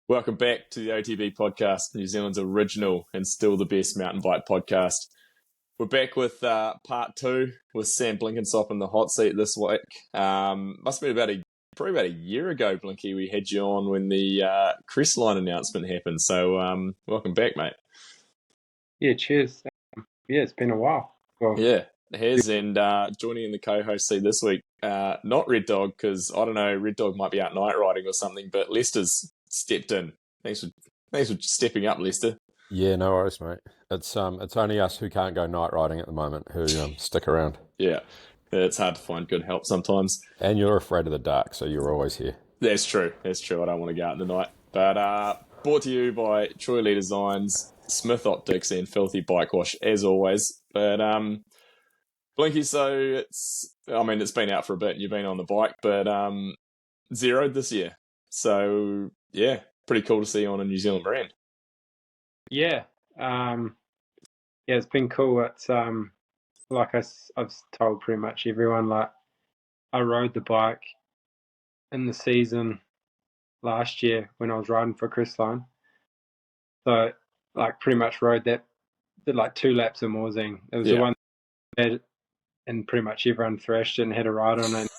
Welcome back to the OTB Podcast, New Zealand's original and still the best mountain bike podcast. We're back with part two with Sam Blenkinsop in the hot seat this week. Must have been probably about a year ago, Blenki, we had you on when the Crestline announcement happened. So welcome back, mate. Yeah, cheers. It's been a while. Well, yeah, it has. And joining in the co-host seat this week, not Red Dog, because I don't know, Red Dog might be out night riding or something, but Lester's stepped in. Thanks for stepping up, Lester. Yeah, no worries, mate. It's only us who can't go night riding at the moment who stick around. Yeah, it's hard to find good help sometimes. And you're afraid of the dark, so you're always here. That's true. I don't want to go out in the night. But brought to you by Troy Lee Designs, Smith Optics, and Filthy Bike Wash, as always. But Blenki, so it's been out for a bit and you've been on the bike, but Zerode this year. So yeah, pretty cool to see you on a New Zealand brand. Yeah, it's been cool. It's like I've told pretty much everyone, like I rode the bike in the season last year when I was riding for Crestline. So like pretty much rode that, did like 2 laps of Morzine. It was the one that and pretty much everyone thrashed it and had a ride on it.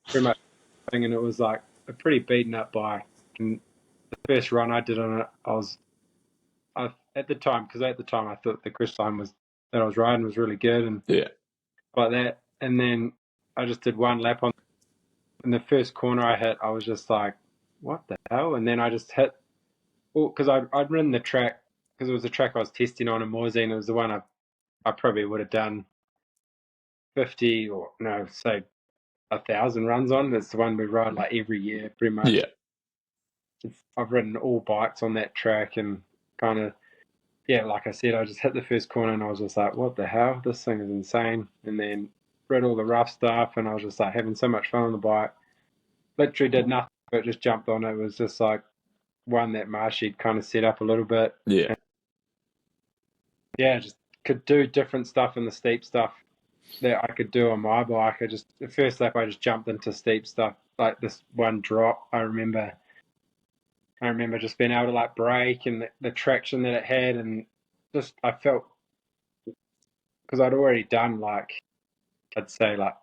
Pretty much, and it was like a pretty beaten up bike. And the first run I did on it, at the time I thought the Crestline that I was riding was really good and like that. And then I just did 1 lap on. In the first corner I hit, I was just like, what the hell? And then I just hit, because I'd ridden the track, because it was the track I was testing on in Morzine. It was the one I probably would have done 50 or no, say 1,000 runs on. It's the one we ride like every year, pretty much. Yeah. I've ridden all bikes on that track and kind of, like I said, I just hit the first corner and I was just like, what the hell? This thing is insane. And then rid all the rough stuff and I was just like having so much fun on the bike. Literally did nothing but just jumped on it. It was just like one that Marshy'd kind of set up a little bit. Yeah. And just could do different stuff in the steep stuff that I could do on my bike. The first lap I just jumped into steep stuff, like this one drop. I remember just being able to like brake and the traction that it had, and just I felt, because I'd already done like I'd say like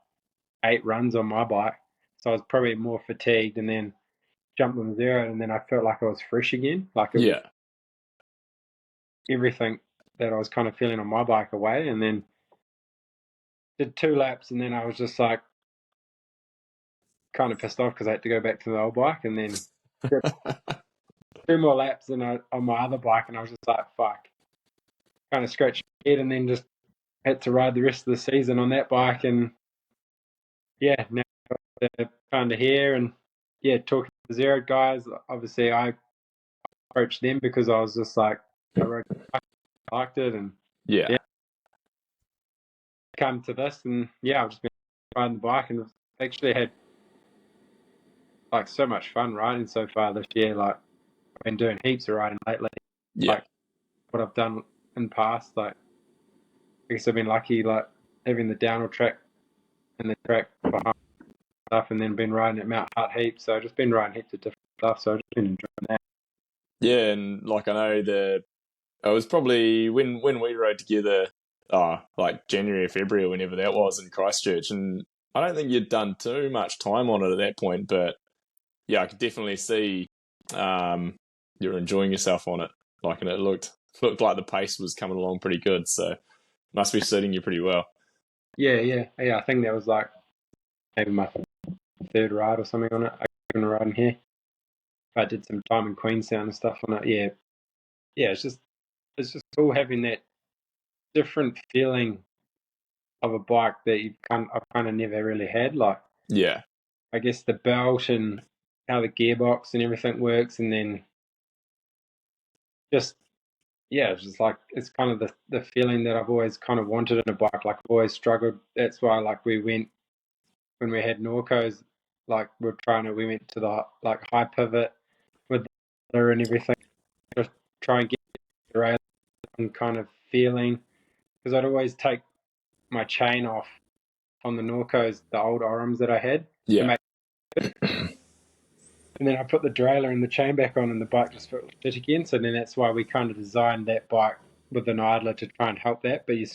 8 runs on my bike, so I was probably more fatigued, and then jumped on Zerode, and then I felt like I was fresh again, like everything that I was kind of feeling on my bike away, and then did 2 laps, and then I was just like kind of pissed off because I had to go back to the old bike, and then 2 more laps and on my other bike, and I was just like, fuck. Kind of scratched my head and then just had to ride the rest of the season on that bike. And now kind of here and talking to the Zerode guys. Obviously, I approached them because I was just like, I rode the bike, I liked it, and come to this, and I've just been riding the bike and actually had like so much fun riding so far this year. Like, I've been doing heaps of riding lately. Like what I've done in the past. Like, I guess I've been lucky, like having the downhill track and the track behind stuff, and then been riding at Mount Hutt heaps. So I've just been riding heaps of different stuff. So I've just been enjoying that. Yeah, and like I know it was probably when we rode together, like January or February or whenever that was in Christchurch, and I don't think you'd done too much time on it at that point, but I could definitely see you're enjoying yourself on it. Like, and it looked like the pace was coming along pretty good, so must be suiting you pretty well. Yeah. I think that was like maybe my 3rd ride or something on it. I couldn't ride in here. I did some time in Queenstown and stuff on it. It's just cool having that different feeling of a bike that I've kind of never really had. Like, I guess the belt and how the gearbox and everything works, and then just it's just like, it's kind of the feeling that I've always kind of wanted in a bike. Like, I've always struggled. That's why, like, we went when we had Norcos, like we went to the like high pivot with the and everything, just try and get the rail and kind of feeling, because I'd always take my chain off on the Norcos, the old Orams that I had. And then I put the derailleur and the chain back on, and the bike just felt shit again. So then that's why we kind of designed that bike with an idler to try and help that. But you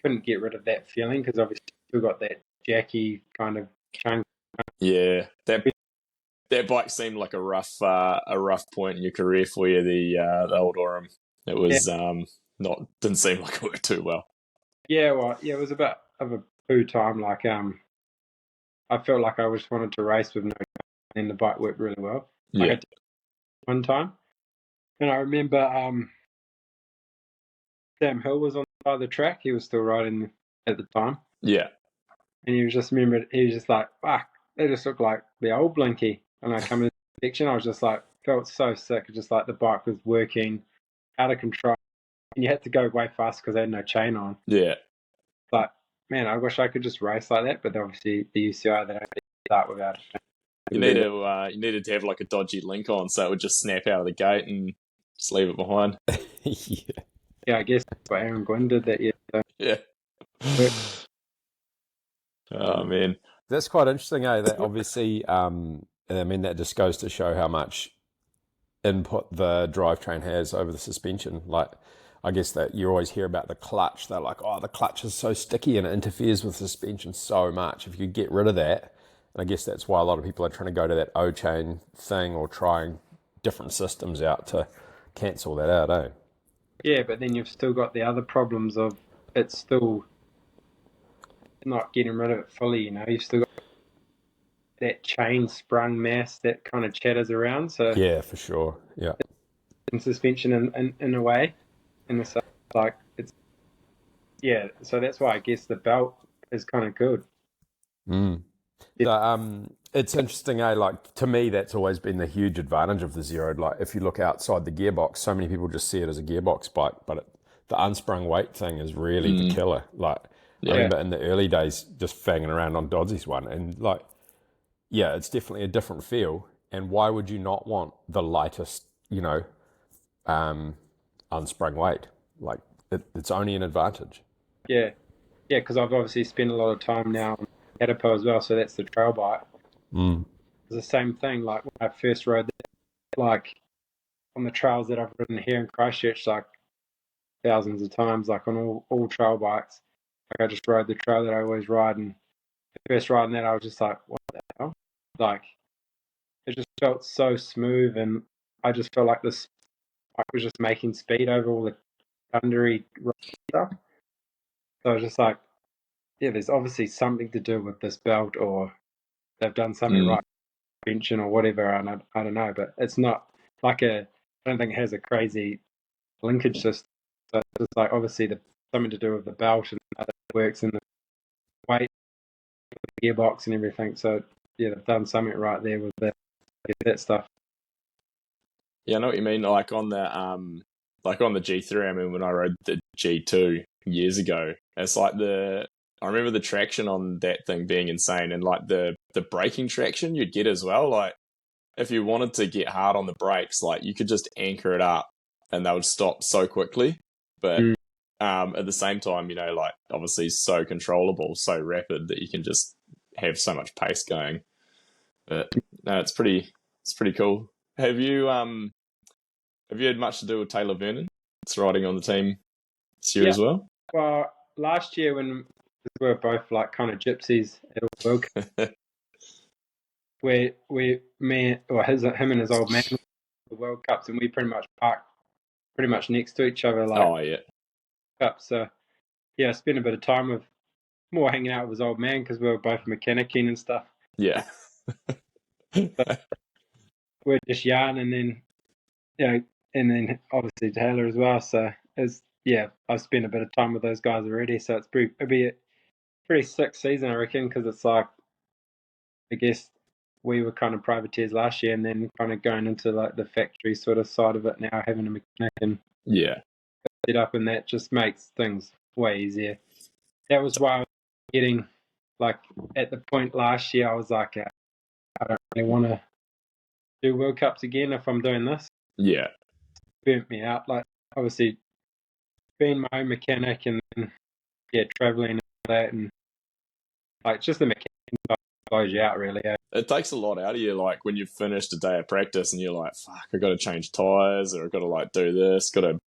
couldn't get rid of that feeling because obviously you still got that jacky kind of chunk. Yeah, that bike seemed like a rough point in your career for you. The old Orem. It was didn't seem like it worked too well. Yeah, well, yeah, it was a bit of a poo time. Like I felt like I just wanted to race with no, and the bike worked really well. Yeah. I had to one time, and I remember Sam Hill was on the side of the track. He was still riding at the time. Yeah. And he was just like, fuck, they just looked like the old Blenki. And I come into the section, I was just like, felt so sick. Just like the bike was working out of control. And you had to go way fast because they had no chain on. Yeah. But man, I wish I could just race like that. But obviously the UCI, they don't start without it. You needed to have like a dodgy link on so it would just snap out of the gate and just leave it behind. Yeah, I guess that's what Aaron Gwynn did that year. So. Yeah. Oh man, that's quite interesting. That obviously, I mean, that just goes to show how much input the drivetrain has over the suspension. Like, I guess that you always hear about the clutch. They're like, oh, the clutch is so sticky and it interferes with suspension so much. If you get rid of that, and I guess that's why a lot of people are trying to go to that O-chain thing or trying different systems out to cancel that out, eh? Yeah, but then you've still got the other problems of it's still not getting rid of it fully, you know. You've still got that chain sprung mass that kind of chatters around. So yeah, for sure. Yeah. In suspension in a way. In the like it's so that's why I guess the belt is kind of good. It's interesting, eh? Like, to me, that's always been the huge advantage of the Zerode. Like, if you look outside the gearbox, so many people just see it as a gearbox bike, but the unsprung weight thing is really the killer. Like, I remember in the early days just fanging around on Dodsy's one, and like, yeah, it's definitely a different feel. And why would you not want the lightest, unsprung weight? Like, it's only an advantage. Yeah, because I've obviously spent a lot of time now on Caterpillar as well, so that's the trail bike. It's the same thing. Like when I first rode that, like on the trails that I've ridden here in Christchurch, like thousands of times, like on all trail bikes. Like I just rode the trail that I always ride, and the first riding that I was just like, what the hell? Like it just felt so smooth, and I just felt like this bike was just making speed over all the thundery stuff. So I was just like, yeah, there's obviously something to do with this belt, or they've done something right, suspension or whatever. And I don't know, but it's not like I don't think it has a crazy linkage system. So it's just like obviously something to do with the belt and how it works and the weight, the gearbox and everything. So yeah, they've done something right there with that stuff. Yeah, I know what you mean. Like on the G3, I mean, when I rode the G2 years ago, it's like I remember the traction on that thing being insane, and like the braking traction you'd get as well. Like if you wanted to get hard on the brakes, like you could just anchor it up and they would stop so quickly. But at the same time, like obviously so controllable, so rapid that you can just have so much pace going. But no, it's pretty cool. Have you had much to do with Taylor Vernon? It's riding on the team this year as well. Well, last year when we were both like kind of gypsies at a World Cup, him and his old man the World Cups, and we pretty much parked pretty much next to each other. Like, oh yeah. Cup. So yeah, I spent a bit of time with more hanging out with his old man because we were both mechanicking and stuff. Yeah. We're just yarning, and then obviously Taylor as well. So I've spent a bit of time with those guys already. So it'll be a pretty sick season, I reckon, because it's like, I guess we were kind of privateers last year, and then kind of going into like the factory sort of side of it now, having a mechanic and set up, and that just makes things way easier. That was why I was getting like at the point last year, I was like, I don't really want to do World Cups again if I'm doing this. Yeah. Burnt me out. Like obviously being my own mechanic and then traveling and all that, and like just the mechanic blows you out really. It takes a lot out of you, like when you've finished a day of practice and you're like, fuck, I got to change tyres, or I got to like do this, got to,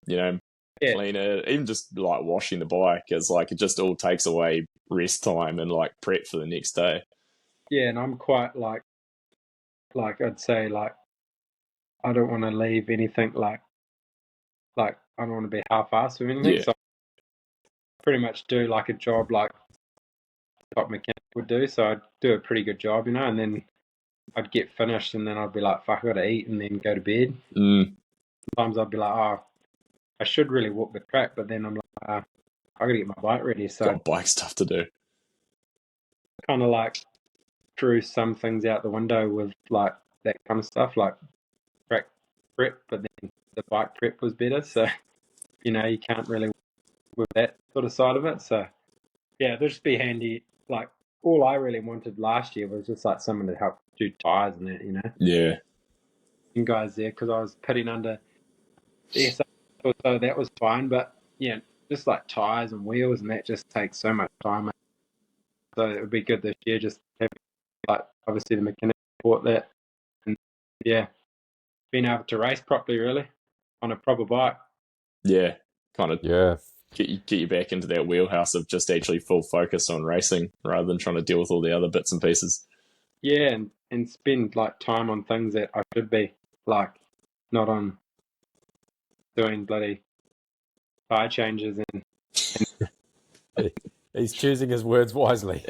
clean it. Even just like washing the bike is like, it just all takes away rest time and like prep for the next day. Yeah, and I'm quite like I'd say like, I don't want to leave anything like I don't want to be half-assed with anything. Yeah. So I pretty much do like a job like top mechanic would do. So I'd do a pretty good job, and then I'd get finished and then I'd be like, fuck, I got to eat and then go to bed. Sometimes I'd be like, oh, I should really walk the track, but then I'm like, I got to get my bike ready. So got bike stuff to do. Kind of like threw some things out the window with like that kind of stuff, like track prep, but then the bike prep was better. So, you can't really with that sort of side of it. So, yeah, it'll just be handy. Like, all I really wanted last year was just like someone to help do tyres and that, Yeah. And guys there, because I was pitting under the SA, so that was fine. But, yeah, just like tyres and wheels and that just takes so much time. So it would be good this year just have, like, obviously the mechanic support that. And, yeah, being able to race properly, really, on a proper bike. Yeah, kind of. Yeah. Get you back into that wheelhouse of just actually full focus on racing rather than trying to deal with all the other bits and pieces. Yeah, and spend like time on things that I should be, like, not on doing bloody tire changes and He's choosing his words wisely.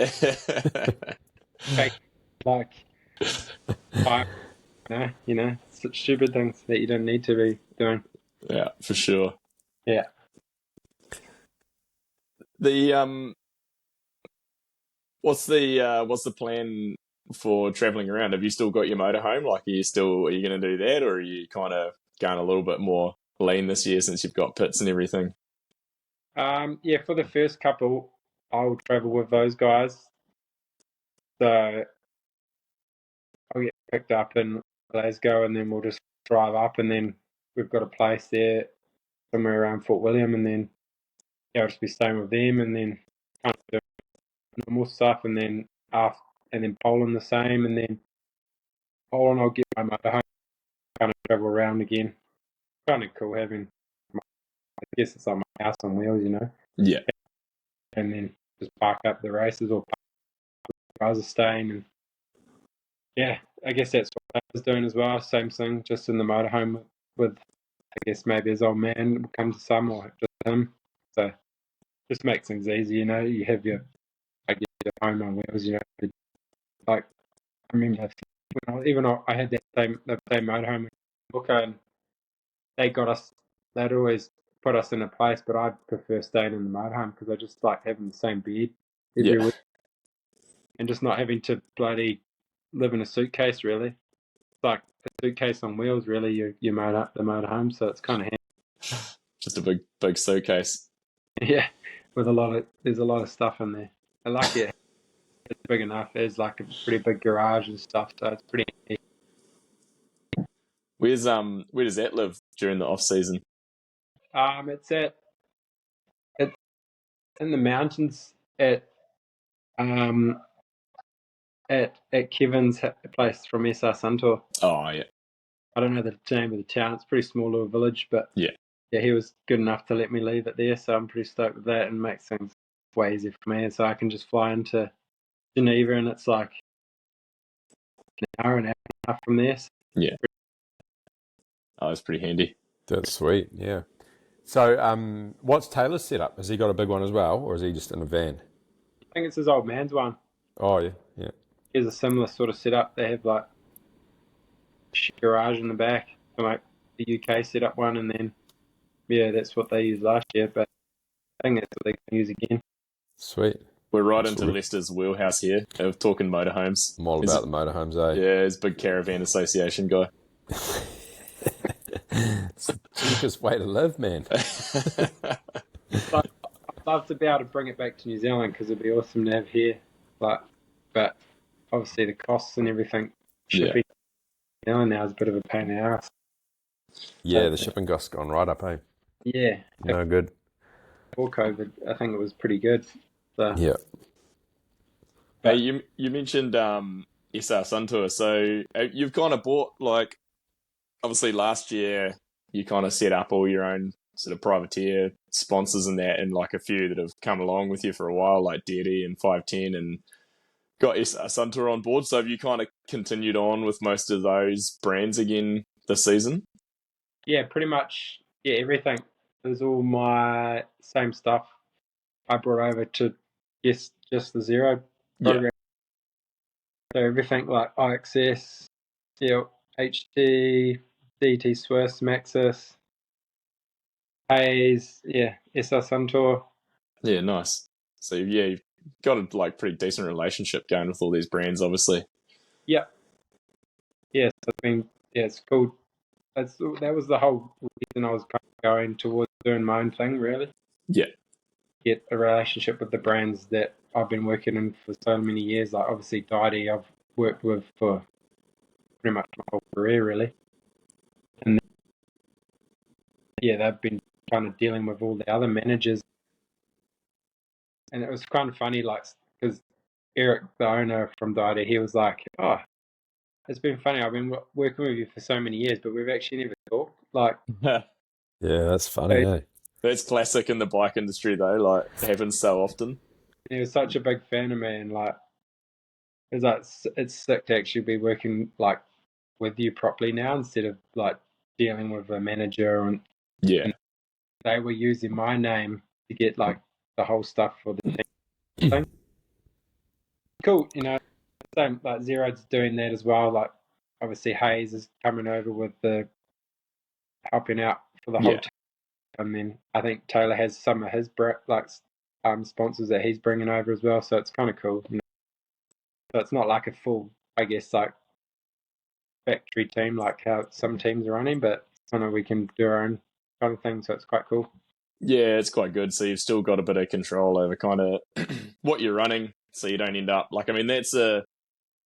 like such stupid things that you don't need to be doing. Yeah, for sure. Yeah. The what's the plan for traveling around? Have you still got your motorhome? Like, are you going to do that, or are you kind of going a little bit more lean this year since you've got pits and everything? Yeah, for the first couple, I'll travel with those guys. So I'll get picked up in Glasgow, and then we'll just drive up, and then we've got a place there somewhere around Fort William, and then I'll just be staying with them, and then kind of do normal stuff, and then Poland the same, and then Poland I'll get my motorhome, kind of travel around again. Kind of cool having, I guess it's like my house on wheels, Yeah. And then just park up the races or park where guys are staying, and yeah, I guess that's what I was doing as well. Same thing, just in the motorhome with, I guess maybe his old man will come to some, or just him. So just makes things easy, You have your home on wheels, Like, I remember when I had the same motorhome in Booker, and they'd always put us in a place, but I'd prefer staying in the motorhome because I just like having the same bed every week and just not having to bloody live in a suitcase, really. It's like a suitcase on wheels, really, you mode up the motorhome, so it's kind of handy. Just a big suitcase. Yeah, with there's a lot of stuff in there. I like it. It's big enough. There's like a pretty big garage and stuff, so it's pretty handy. Where does that live during the off season? It's in the mountains at Kevin's place from SR Suntour. Oh yeah. I don't know the name of the town. It's a pretty small little village, but yeah, he was good enough to let me leave it there, so I'm pretty stoked with that, and makes things way easier for me. So I can just fly into Geneva, and it's like an hour and a half from there. So yeah. Oh, that's pretty handy. That's sweet, yeah. So, what's Taylor's setup? Has he got a big one as well, or is he just in a van? I think it's his old man's one. Oh, yeah. He has a similar sort of setup. They have like a garage in the back, like the UK setup one, and then that's what they used last year. But I think that's what they can use again. Sweet. We're right into Lester's wheelhouse here of talking motorhomes. I'm all about the motorhomes, eh? Yeah, he's a big caravan association guy. It's the cheapest way to live, man. I'd love to be able to bring it back to New Zealand because it'd be awesome to have here. But obviously the costs and everything, shipping to New Zealand now is a bit of a pain in the ass. Yeah, the shipping costs gone right up, eh? Yeah. No good. Before COVID, I think it was pretty good. So. Yeah. Hey, you mentioned SR Suntour, so you've kind of bought, like, obviously last year you kind of set up all your own sort of privateer sponsors and that, and like a few that have come along with you for a while, like Daddy and 510, and got SR Suntour on board. So have you kind of continued on with most of those brands again this season? Yeah, pretty much. Yeah, everything. It was all my same stuff I brought over to just the Zero program. So everything like IXS, HD, DT Swiss, Maxis, Hayes, SR Suntour. Yeah, nice. So yeah, you've got a like pretty decent relationship going with all these brands, obviously. Yep. Yeah, so it's cool. That was the whole reason I was kind of going towards doing my own thing, really. Yeah. Get a relationship with the brands that I've been working in for so many years. Like obviously Daddy I've worked with for pretty much my whole career, really. And they've been kind of dealing with all the other managers. And it was kind of funny, like, because Eric, the owner from Daddy, he was like, "Oh, it's been funny. I've been working with you for so many years, but we've actually never talked." Like, yeah, that's funny. Eh? That's classic in the bike industry, though. Like, it happens so often. He was such a big fan of me, and like, it's sick to actually be working like with you properly now instead of like dealing with a manager and they were using my name to get like the whole stuff for the team thing. Cool, same like Zerode's doing that as well. Like obviously Hayes is coming over with the helping out for the whole team. And then I think Taylor has some of his sponsors that he's bringing over as well. So it's kind of cool. So it's not like a full, I guess, like factory team like how some teams are running, but kind of we can do our own kind of thing. So it's quite cool. Yeah, it's quite good. So you've still got a bit of control over kind of what you're running, so you don't end up like. I mean, that's a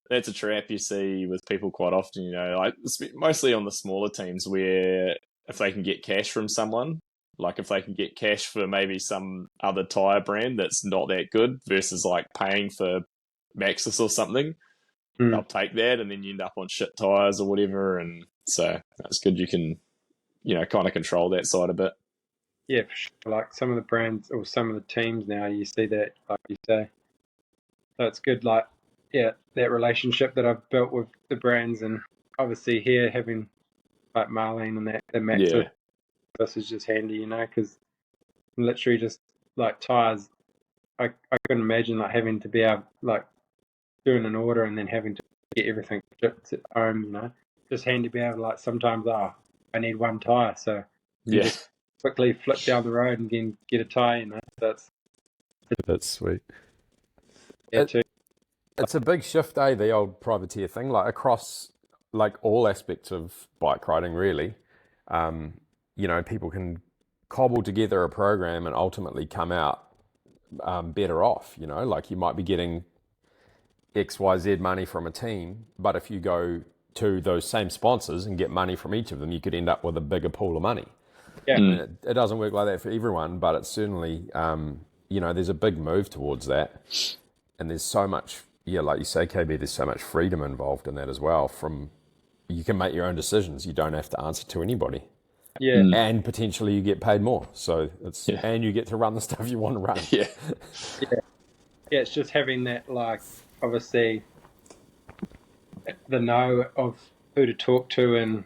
trap you see with people quite often. Like mostly on the smaller teams where if they can get cash from someone, like if they can get cash for maybe some other tire brand that's not that good versus like paying for Maxis or something, they'll take that, and then you end up on shit tires or whatever. And so that's good. You can, kind of control that side a bit. Yeah, for sure. Like some of the brands or some of the teams now, you see that, like you say. So it's good, like, that relationship that I've built with the brands, and obviously here having like Marlene and that, the Max, this is just handy, because literally just like tires, I couldn't imagine like having to be able like doing an order and then having to get everything shipped at home, Just handy to be able to like sometimes, I need one tire, so just quickly flip down the road and get a tire, So that's sweet. Yeah, too. It's a big shift, the old privateer thing, like across like all aspects of bike riding, really. People can cobble together a program and ultimately come out better off, like you might be getting XYZ money from a team, but if you go to those same sponsors and get money from each of them, you could end up with a bigger pool of money. Yeah. It doesn't work like that for everyone, but it's certainly, there's a big move towards that. And there's so much, like you say, KB, there's so much freedom involved in that as well. You can make your own decisions. You don't have to answer to anybody. Yeah. And potentially you get paid more. So and you get to run the stuff you want to run. Yeah, it's just having that, like, obviously the know of who to talk to and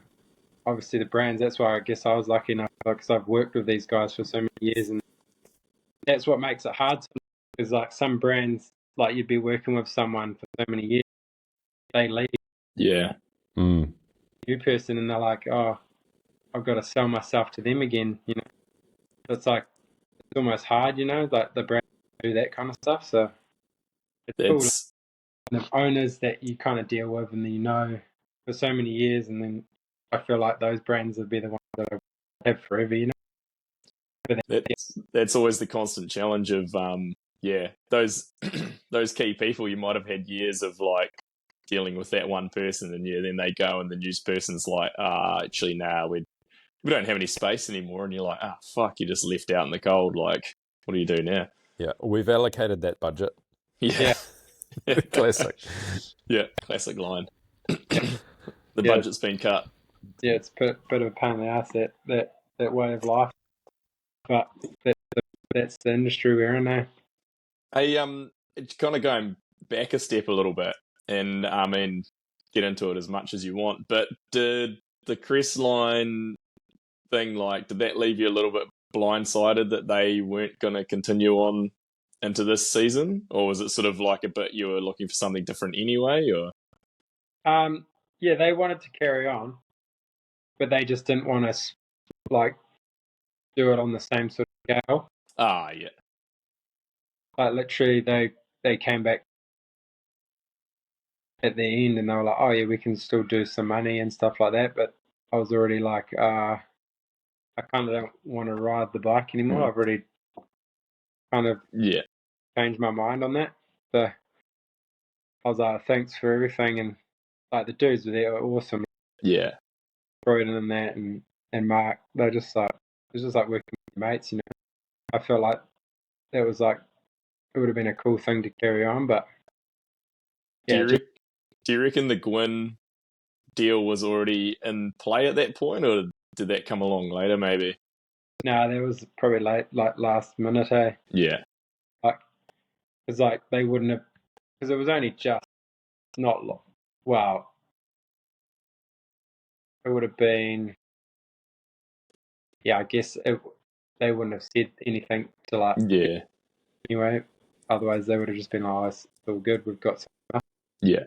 obviously the brands. That's why I guess I was lucky enough, because I've worked with these guys for so many years, and that's what makes it hard. Because like some brands, like you'd be working with someone for so many years, they leave. Yeah. New person, and they're like, "Oh, I've got to sell myself to them again." So it's like it's almost hard, like the brand do that kind of stuff. So it's cool. And the owners that you kind of deal with, and then for so many years, and then I feel like those brands would be the ones that I have forever. That's always the constant challenge of those those key people. You might have had years of like dealing with that one person, and then they go and the news person's like, actually we don't have any space anymore, and you're like, fuck, you just left out in the cold, like what do you do now? We've allocated that budget. Yeah. Classic. Yeah, classic line. Yeah. The Yeah. budget's been cut. Yeah, it's a bit of a pain in the ass, that way of life. But that's the industry we're in now. Hey, it's kind of going back a step a little bit, and I mean, get into it as much as you want. But did the Crestline thing, like, did that leave you a little bit blindsided that they weren't going to continue on into this season, or was it sort of like a bit you were looking for something different anyway, or? Yeah, they wanted to carry on, but they just didn't want us like do it on the same sort of scale. Ah, yeah. Like literally, they came back at the end and they were like, "Oh yeah, we can still do some money and stuff like that." But I was already like, I kind of don't want to ride the bike anymore. I've already kind of changed my mind on that. So I was like, "Thanks for everything," and like the dudes were there were awesome. Yeah. Croydon and that and Mark, they're just like, it was just like working with mates, you know. I felt like that was like, it would have been a cool thing to carry on, but yeah. Do you reckon the Gwyn deal was already in play at that point, or did that come along later, maybe? No, that was probably late, like last minute, eh? Yeah. Like, it's like they wouldn't have, because it was only just not, well, it would have been, yeah, I guess they wouldn't have said anything to like, yeah. Anyway, otherwise they would have just been like, oh, it's all good, we've got some. Yeah.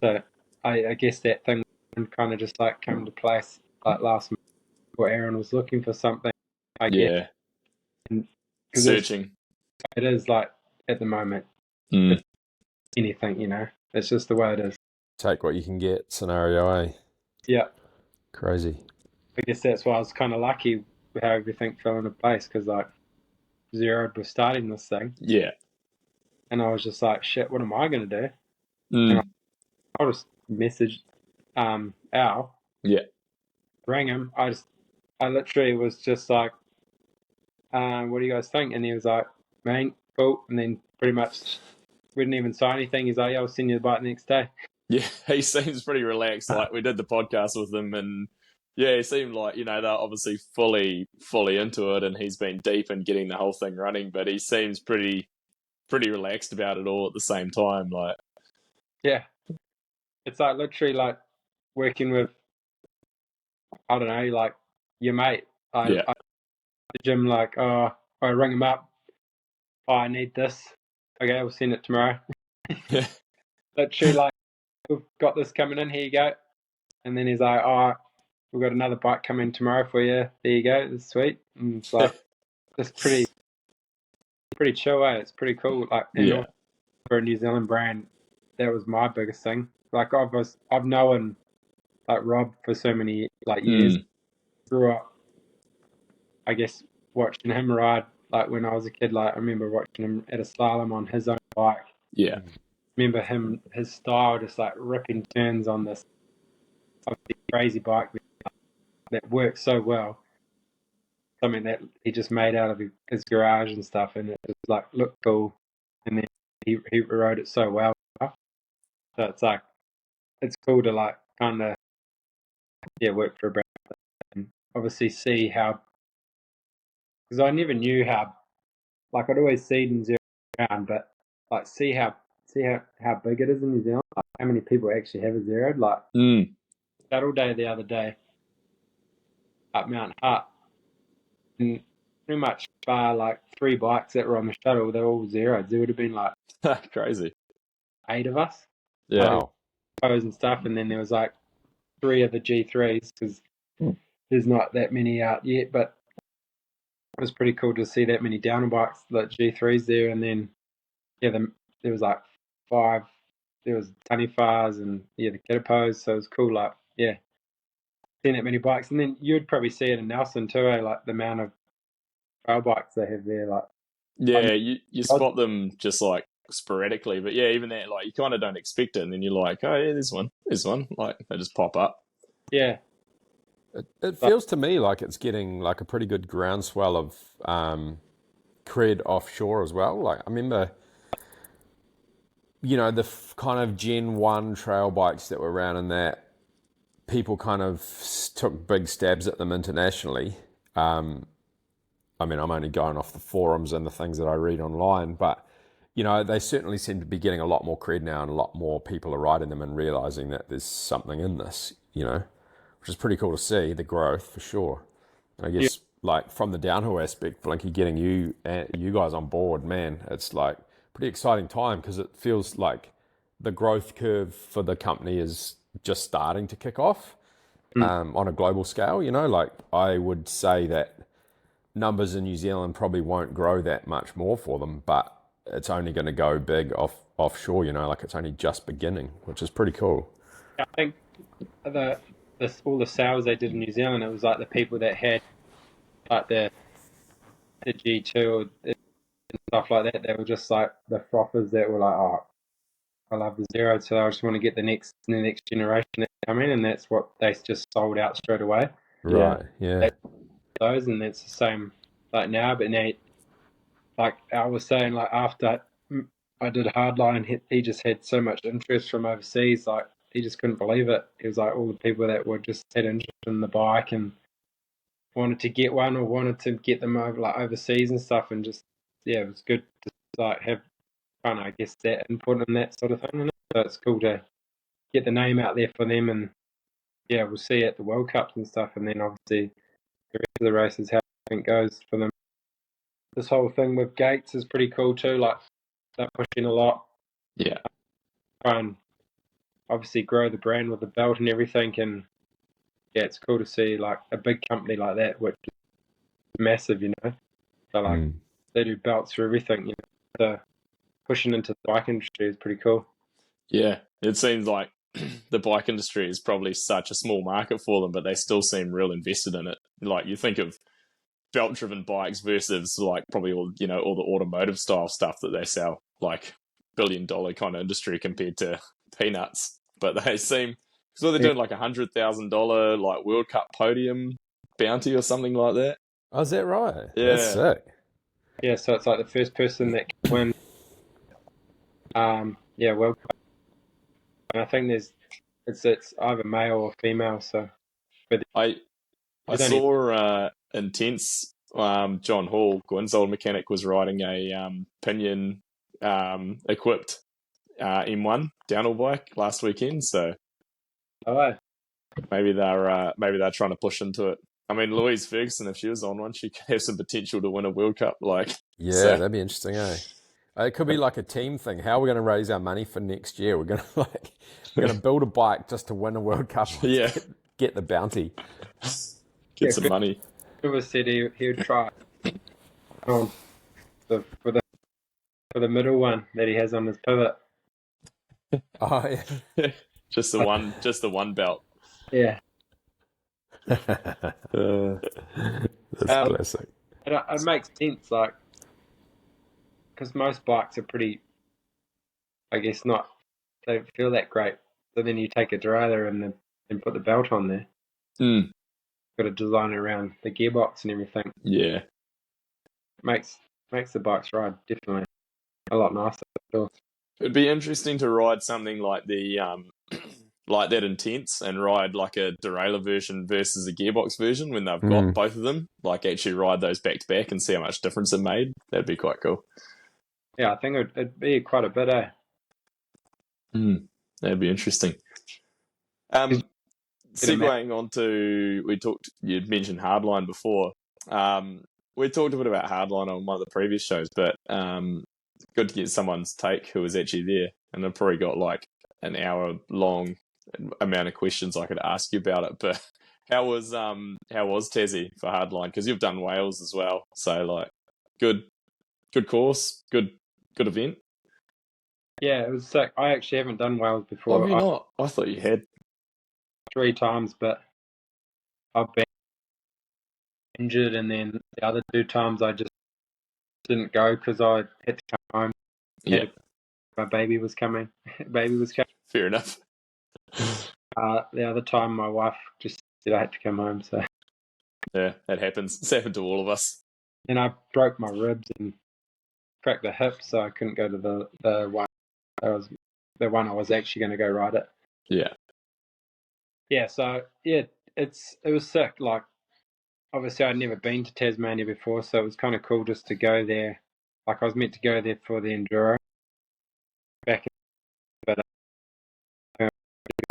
So I guess that thing kind of just like came to place like last month where Aaron was looking for something, I guess. And searching. it is like at the moment, it's anything, you know, it's just the way it is. Take what you can get scenario, eh? Yeah. Crazy. I guess that's why I was kind of lucky with how everything fell into place, because like Zerode was starting this thing. Yeah. And I was just like, shit, what am I going to do? Mm. And I just messaged Al. Yeah. Rang him. I literally was just like, what do you guys think? And he was like, man, cool. And then pretty much we didn't even sign anything. He's like, yeah, I'll send you the bike the next day. Yeah, he seems pretty relaxed. Like, we did the podcast with him, and yeah, he seemed like, you know, they're obviously fully into it, and he's been deep in getting the whole thing running, but he seems pretty relaxed about it all at the same time. Like, yeah, it's like literally like working with, I don't know, like your mate. I the gym, like, oh, I ring him up. Oh, I need this. Okay, we'll send it tomorrow. Yeah. Literally, like, we've got this coming in. Here you go. And then he's like, oh, we've got another bike coming tomorrow for you. There you go. It's sweet. And it's like, it's pretty chill, eh? It's pretty cool. Like, and for a New Zealand brand, that was my biggest thing. Like, I've known like Rob for so many like years. Grew up, I guess, watching him ride. Like when I was a kid, like I remember watching him at a slalom on his own bike. Yeah. Remember his style, just like ripping turns on this crazy bike that works so well. Something that he just made out of his garage and stuff, and it just like looked cool. And then he rode it so well. So it's like, it's cool to like kind of work for a brand and obviously see how, because I never knew how, like I'd always seen Zero around, but like see how big it is in New Zealand, like how many people actually have a Zero. Like shuttle day the other day up Mount Hutt, and pretty much bar like 3 bikes that were on the shuttle, they're all Zeros. There would have been like crazy 8 of us. Yeah. Pose and stuff, and then there was like 3 of the G3s, because there's not that many out yet, but it was pretty cool to see that many downer bikes, like G3s there. And then there was like 5, there was Tanifars and the Kitapos, so it was cool, like seeing that many bikes. And then you'd probably see it in Nelson too, like the amount of trail bikes they have there. Like, you spot them just like sporadically, but even that, like, you kind of don't expect it, and then you're like, oh yeah, there's one, like they just pop up. Yeah. It feels to me like it's getting like a pretty good groundswell of cred offshore as well. Like I remember the kind of Gen 1 trail bikes that were around and that people kind of took big stabs at them internationally. I'm only going off the forums and the things that I read online, but, they certainly seem to be getting a lot more cred now and a lot more people are riding them and realizing that there's something in this, which is pretty cool to see, the growth for sure. And I guess, like, from the downhill aspect, Blenki, getting you guys on board, man, it's like pretty exciting time because it feels like the growth curve for the company is just starting to kick off on a global scale. Like, I would say that numbers in New Zealand probably won't grow that much more for them, but it's only going to go big offshore, like it's only just beginning, which is pretty cool. I think all the sales they did in New Zealand, it was like the people that had like the G2 and stuff like that. They were just like the frothers that were like, oh, I love the Zerode, so I just want to get the next generation that come in, and that's what they just sold out straight away. Right. Yeah. Those, and that's the same like now. But now, like I was saying, like after I did Hardline, he just had so much interest from overseas. Like he just couldn't believe it. It was like all the people that were just had interest in the bike and wanted to get one or wanted to get them over like overseas and stuff, and just it was good to like have fun, I guess, that input and that sort of thing. So it's cool to get the name out there for them, and we'll see at the World Cups and stuff, and then obviously the rest of the races how I think goes for them. This whole thing with Gates is pretty cool too. Like they're pushing a lot. Yeah. Try and obviously grow the brand with the belt and everything, and it's cool to see like a big company like that, which is massive, So like they do belts for everything, So pushing into the bike industry is pretty cool. Yeah, it seems like the bike industry is probably such a small market for them, but they still seem real invested in it. Like you think of belt-driven bikes versus like probably all the automotive style stuff that they sell, like $1 billion kind of industry compared to peanuts. But they seem, so they're doing like $100,000 like World Cup podium bounty or something like that. Oh, is that right? Yeah. That's sick. Yeah, so it's like the first person that can win World Cup. And I think it's either male or female, so I saw Intense John Hall, Gwyn's old mechanic, was riding a pinion equipped M1 downhill bike last weekend, so maybe they're trying to push into it. I mean, Louise Ferguson, if she was on one, she could have some potential to win a World Cup. That'd be interesting, eh? It could be like a team thing. How are we going to raise our money for next year? We're going to build a bike just to win a World Cup. Yeah, get the bounty, get some money. Whoever said he would try for the middle one that he has on his pivot. Oh yeah, just the one belt. Yeah, that's classic. It makes sense, like. Because most bikes are pretty, I guess, they don't feel that great. So then you take a derailleur and put the belt on there. Got to design it around the gearbox and everything. Yeah, Makes the bikes ride definitely a lot nicer. Sure. It'd be interesting to ride something like the like that Intense and ride like a derailleur version versus a gearbox version when they've got both of them. Like actually ride those back to back and see how much difference it made. That'd be quite cool. Yeah, I think it'd be quite a bit, eh? That'd be interesting. Segueing on to, you'd mentioned Hardline before. We talked a bit about Hardline on one of the previous shows, but good to get someone's take who was actually there. And I've probably got like an hour long amount of questions I could ask you about it. But how was Tassie for Hardline? Because you've done Wales as well, so like good course, good event. Yeah, it was sick. I actually haven't done Wales before. Have you not? I thought you had 3 times, but I've been injured, and then the other 2 times I just didn't go because I had to come home. Yeah, my baby was coming. Fair enough. The other time my wife just said I had to come home. So yeah, that happens. It's happened to all of us. And I broke my ribs and cracked the hip, so I couldn't go to the one That was the one I was actually going to go ride it. Yeah. So it was sick. Like, obviously I'd never been to Tasmania before, so it was kind of cool just to go there. Like, I was meant to go there for the enduro back in, but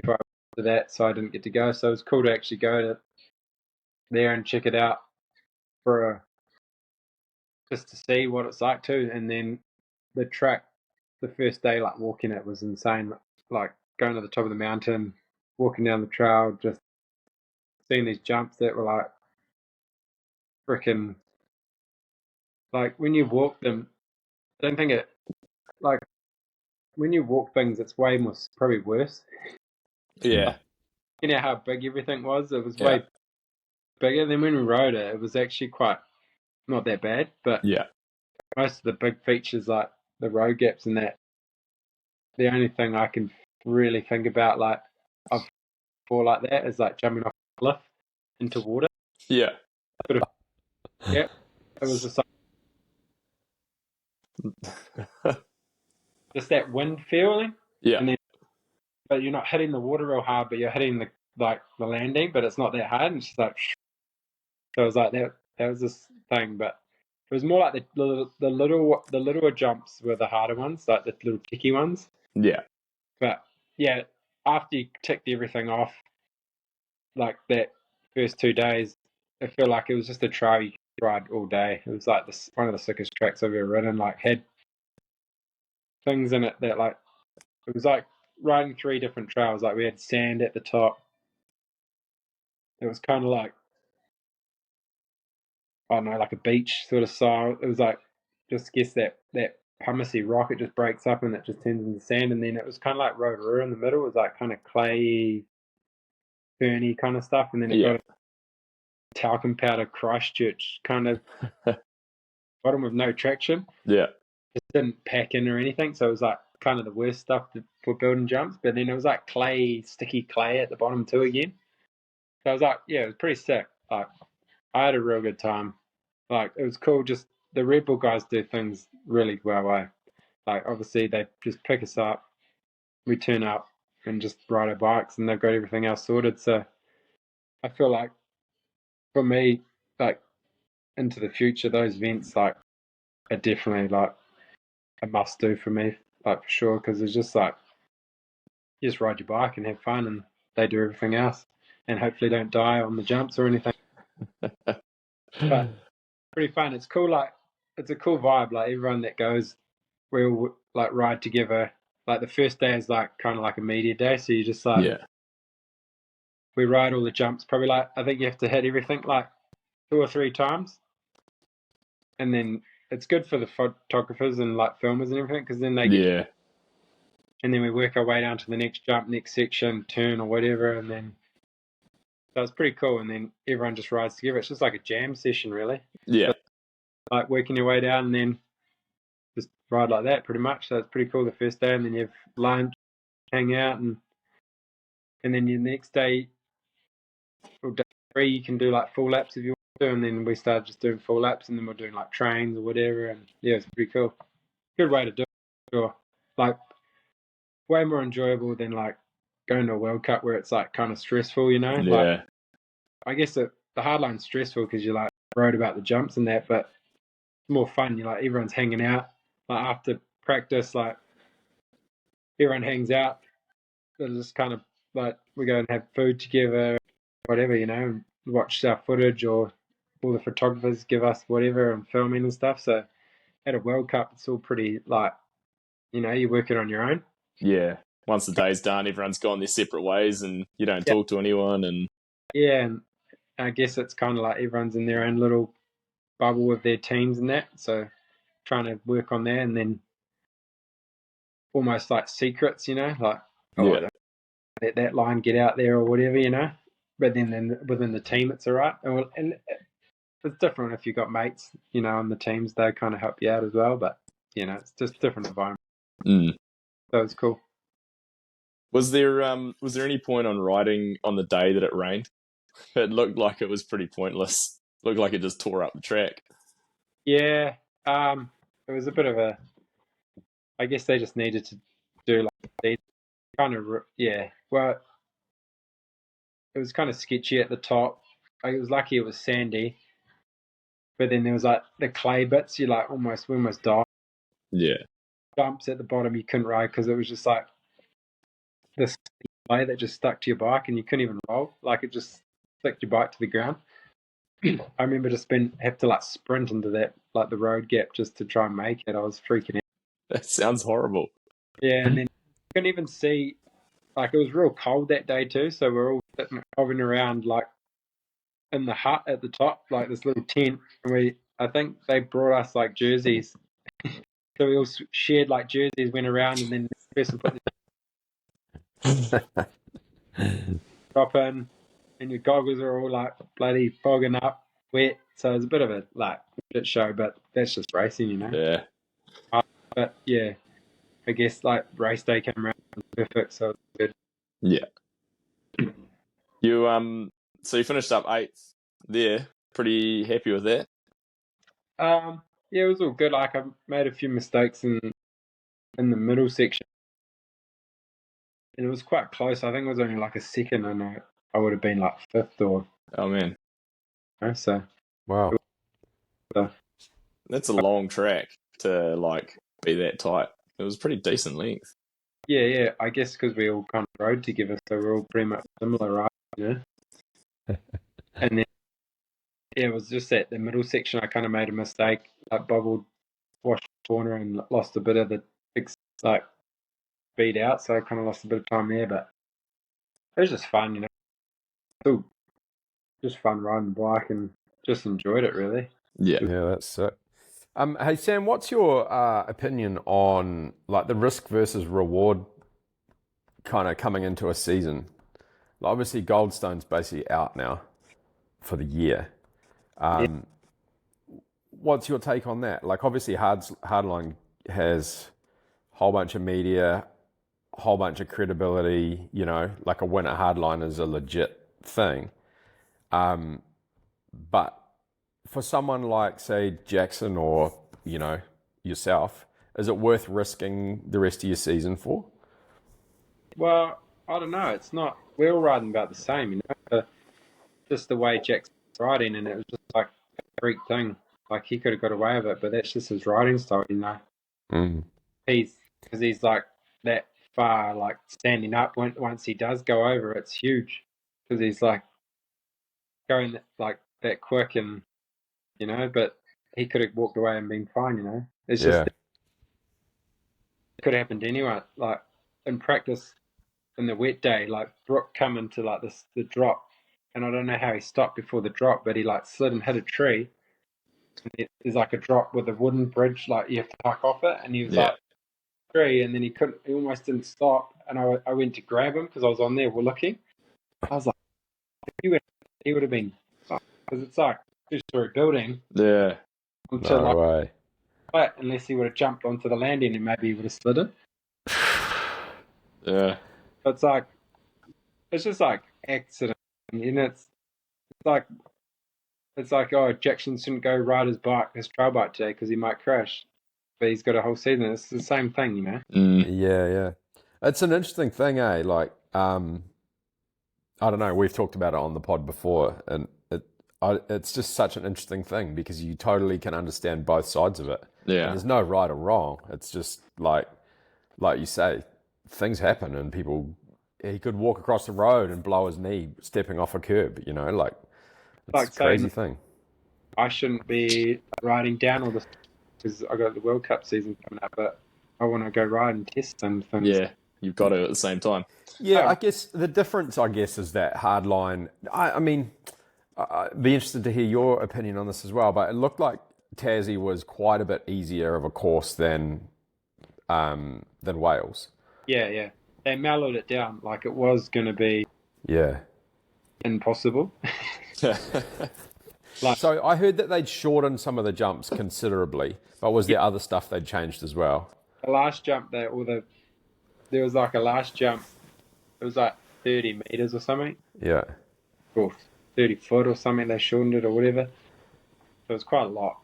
before that, so I didn't get to go. So it was cool to actually go to there and check it out just to see what it's like too. And then the track, the first day, like walking it was insane. Like going to the top of the mountain, walking down the trail, just seeing these jumps that were like freaking, like when you walk them, I don't think it, like when you walk things, it's way more, probably worse. Yeah. You know how big everything was? It was way bigger. Then when we rode it, it was actually quite not that bad, but most of the big features like the road gaps and that, the only thing I can really think about like of for like that is like jumping off a cliff into water. Yeah. Yeah. It was just like just that wind feeling. Yeah. And then but you're not hitting the water real hard, but you're hitting the landing, but it's not that hard, and it's just like so it was like that was this thing, but it was more like the littler jumps were the harder ones, like the little kicky ones. Yeah. But yeah, after you ticked everything off, like that first 2 days, I feel like it was just a trail you could ride all day. It was like one of the sickest tracks I've ever ridden. Like had things in it that like it was like riding 3 different trails. Like we had sand at the top. It was kind of like I don't know, like a beach sort of style. It was like just guess that pumicey rock. It just breaks up and it just turns into sand. And then it was kind of like Rotorua in the middle. It was like kind of clayey, ferny kind of stuff. And then it got a talcum powder Christchurch kind of bottom with no traction. Yeah. It didn't pack in or anything. So it was like kind of the worst stuff for building jumps. But then it was like clay, sticky clay at the bottom too again. So I was like, yeah, it was pretty sick. Like I had a real good time. Like it was cool. Just the Red Bull guys do things really well. Like obviously they just pick us up, we turn up and just ride our bikes, and they've got everything else sorted. So I feel like for me, like into the future, those events like are definitely like a must do for me, like for sure, because it's just like you just ride your bike and have fun, and they do everything else, and hopefully don't die on the jumps or anything. But pretty fun. It's cool. Like it's a cool vibe. Like everyone that goes, we all like ride together. Like the first day is like kind of like a media day, so you just like we ride all the jumps. Probably like I think you have to hit everything like 2 or 3 times, and then it's good for the photographers and like filmers and everything because then they get. And then we work our way down to the next jump, next section, turn or whatever, and then so it's pretty cool. And then everyone just rides together. It's just like a jam session, really. Yeah. So, like working your way down and then just ride like that pretty much. So it's pretty cool the first day, and then you have lunch, hang out, and then the next day or day 3 you can do like full laps if you want to, and then we started just doing full laps, and then we're doing like trains or whatever, and yeah, it's pretty cool. Good way to do it. Sure. Like way more enjoyable than like going to a World Cup where it's like kind of stressful, you know? Yeah. Like, I guess the hardline's stressful because you like wrote about the jumps and that, but it's more fun. You like everyone's hanging out. Like after practice, like everyone hangs out. It's just kind of like we go and have food together, whatever, you know, and watch our footage or all the photographers give us whatever and filming and stuff. So at a World Cup, it's all pretty like, you know, you're working on your own. Yeah. Once the day's done, everyone's gone their separate ways and you don't talk to anyone. And yeah, and I guess it's kind of like everyone's in their own little bubble with their teams and that. So trying to work on that, and then almost like secrets, you know, like let that line get out there or whatever, you know. But then within the team, it's all right. And it's different if you've got mates, you know, on the teams. They kind of help you out as well. But, you know, it's just a different environment. So it's cool. Was there any point on riding on the day that it rained? It looked like it was pretty pointless. Looked like it just tore up the track. Yeah, it was a bit of a. I guess they just needed to do like kind of well, it was kind of sketchy at the top. I was lucky it was sandy, but then there was like the clay bits. We almost died. Yeah. Bumps at the bottom you couldn't ride because it was just like this clay that just stuck to your bike and you couldn't even roll. Like it just stuck your bike to the ground. I remember just have to like sprint into that, like the road gap, just to try and make it. I was freaking out. That sounds horrible. Yeah, and then you couldn't even see. Like it was real cold that day too, so we're all sitting hovering around like in the hut at the top, like this little tent. And I think they brought us like jerseys, so we all shared like jerseys, went around, and then the person put the drop in, and your goggles are all like bloody fogging up, wet. So it was a bit of a like shit show, but that's just racing, you know. Yeah. But yeah, I guess like race day came around perfect, so it's good. Yeah. So you finished up 8th there. Pretty happy with that? Yeah, it was all good. Like I made a few mistakes in the middle section, and it was quite close. I think it was only like a second, and I would have been like 5th or. Oh man. So. Wow. That's a long track to like be that tight. It was pretty decent length. Yeah. I guess because we all kind of rode together, so we're all pretty much similar, right? Yeah. And then, yeah, it was just at the middle section I kind of made a mistake. Like bobbled, washed the corner, and lost a bit of the like speed out. So I kind of lost a bit of time there, but it was just fun, you know. Still, just fun riding the bike and just enjoyed it really. Yeah. Yeah, that's it. Hey Sam, what's your opinion on like the risk versus reward kind of coming into a season? Like, obviously, Goldstone's basically out now for the year. What's your take on that? Like, obviously, Hardline has a whole bunch of media, a whole bunch of credibility. You know, like a win at Hardline is a legit thing. But for someone like, say, Jackson or, you know, yourself, is it worth risking the rest of your season for? Well, I don't know. It's not. We're all riding about the same, you know. Just the way Jackson's riding, and it was just like a freak thing. Like he could have got away with it, but that's just his riding style, you know. Because he's like that far, like standing up. Once he does go over, it's huge because he's like going like that quick, and you know. But he could have walked away and been fine, you know. It's just it could have happened to anyone. Like in practice. In the wet day, like Brooke coming to like the drop, and I don't know how he stopped before the drop, but he like slid and hit a tree. And there's like a drop with a wooden bridge, like you have to hike off it, and he was like tree, and then he almost didn't stop, and I went to grab him because I was on there looking. I was like, he would have been, because it's like a two-story building. Yeah. No way. But unless he would have jumped onto the landing, and maybe he would have slid it. Yeah. But it's just like accident, and it's like, oh, Jackson shouldn't go ride his trail bike today because he might crash, but he's got a whole season. It's the same thing, you know. Yeah. It's an interesting thing, eh? Like, I don't know. We've talked about it on the pod before, and it's just such an interesting thing because you totally can understand both sides of it. Yeah. And there's no right or wrong. It's just like you say, things happen, and he could walk across the road and blow his knee stepping off a curb, you know, like it's a crazy thing. I shouldn't be riding down all this because I got the World Cup season coming up, but I want to go ride and test some things. Yeah, you've got to at the same time. Yeah, I guess the difference, is that Hardline, I mean, I'd be interested to hear your opinion on this as well, but it looked like Tassie was quite a bit easier of a course than Wales. Yeah. They mellowed it down like it was going to be impossible. So I heard that they'd shortened some of the jumps considerably, but was there other stuff they'd changed as well? The last jump, there was like a last jump, it was like 30 meters or something. Yeah. Or 30 foot or something, they shortened it or whatever. So it was quite a lot.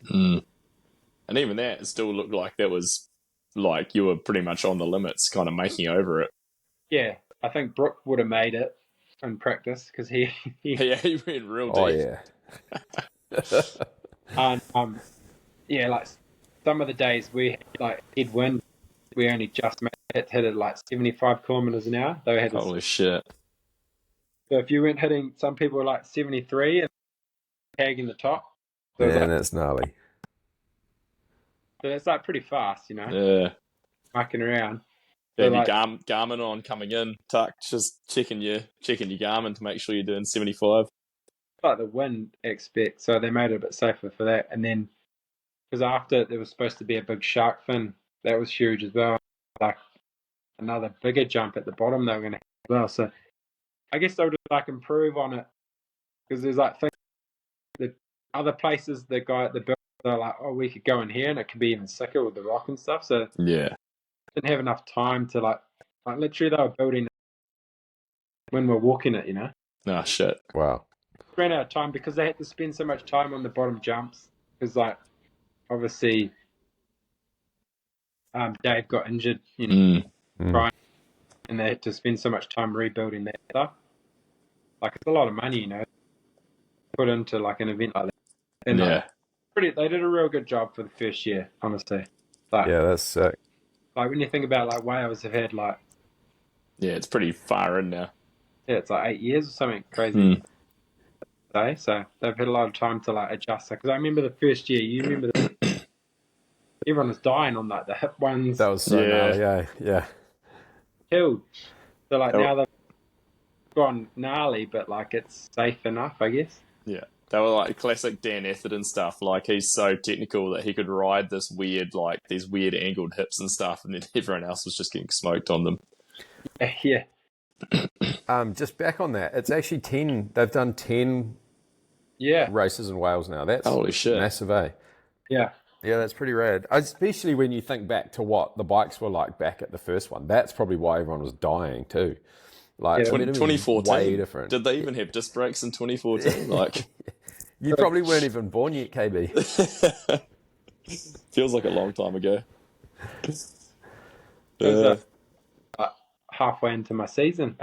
And even that, it still looked like that was like you were pretty much on the limits, kind of making over it. Yeah, I think Brooke would have made it in practice because he Yeah, he went real deep. Oh yeah. and yeah, like some of the days we like headwind, we only just made it, hit it like 75 kilometers an hour. They had Holy shit. so if you weren't hitting, some people were like 73 and tagging the top. So Man, that's gnarly. so it's like pretty fast, Yeah. mucking around. Yeah, So, your like, Garmin on coming in, tuck, just checking your Garmin to make sure you're doing 75. like the wind expect, so they made it a bit safer for that. And then because after there was supposed to be a big shark fin, that was huge as well. Like another bigger jump at the bottom they were going to have as well. So I guess they'll just like improve on it because there's like things, the other places the guy at the build they're like, oh, we could go in here and it could be even sicker with the rock and stuff. So Yeah. didn't have enough time to like literally they were building when we're walking it, Oh, shit. Wow. Ran out of time because they had to spend so much time on the bottom jumps because like obviously Dave got injured, trying, and they had to spend so much time rebuilding that stuff. Like it's a lot of money, put into like an event like that. And Yeah. they did a real good job for the first year, honestly. Like, Yeah, that's sick. like when you think about like Wales have had like it's pretty far in now. it's like 8 years or something crazy. So they've had a lot of time to like adjust. Because I remember the first year. You remember everyone was dying on like the hip ones. That was so gnarly, yeah. Killed. So like now they've gone gnarly, but like it's safe enough, I guess. Yeah. They were like classic Dan Atherton stuff. Like he's so technical that he could ride this weird, like these weird angled hips and stuff, and then everyone else was just getting smoked on them. Yeah. Just back on that, it's actually 10. They've done 10 races in Wales now. That's holy shit, massive, eh? Yeah. Yeah, that's pretty rad. Especially when you think back to what the bikes were like back at the first one. That's probably why everyone was dying too. Like 2014, way different. Did they even have disc brakes in 2014? Like, you probably weren't even born yet, KB. Feels like a long time ago. Halfway into my season,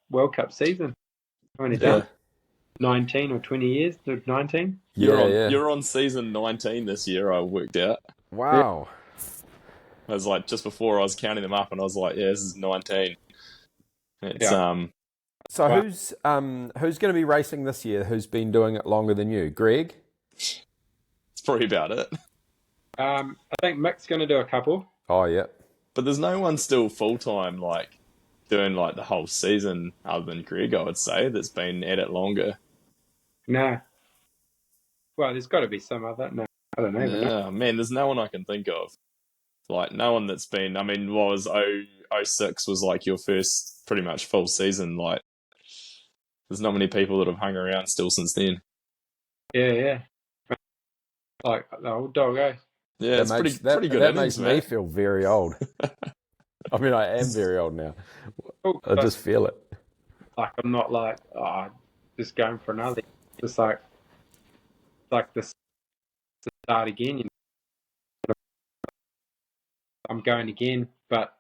World Cup season. How many done? 19 or 20 years? 19? You're on season 19 this year, I worked out. Wow. I was like, just before I was counting them up, and I was like, yeah, this is 19. It's, So who's going to be racing this year? Who's been doing it longer than you? Greg? It's probably about it. I think Mick's going to do a couple. Oh, yeah. But there's no one still full-time, like, doing, like, the whole season other than Greg, I would say, that's been at it longer. No. Well, there's got to be some other. No, I don't know. Yeah, man, there's no one I can think of. Like, no one that's been... I mean, what was 06 was, like, your first pretty much full season. Like, there's not many people that have hung around still since then. Yeah. Like, the old dog, eh? Yeah, it's pretty good. That makes me feel very old. I mean, I am very old now. I just feel it. Like, I'm not like, just going for another. Just like this to start again. I'm going again, but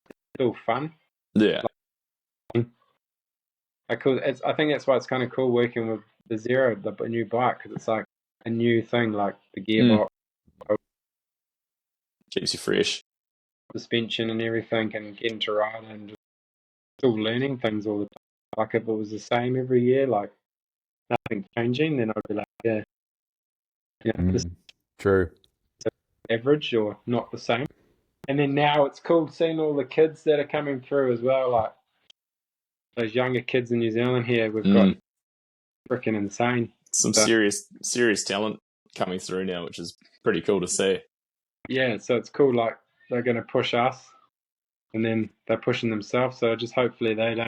it's still fun. Yeah. I think that's why it's kind of cool working with the Zerode, the new bike, because it's like a new thing, like the gearbox. Keeps you fresh. Suspension and everything, and getting to ride and just still learning things all the time. Like if it was the same every year, like nothing changing, then I'd be like, this true. average or not the same. And then now it's cool seeing all the kids that are coming through as well, like those younger kids in New Zealand here. We've got freaking insane. Some serious talent coming through now, which is pretty cool to see. Yeah, so it's cool. Like they're going to push us, and then they're pushing themselves. So just hopefully they don't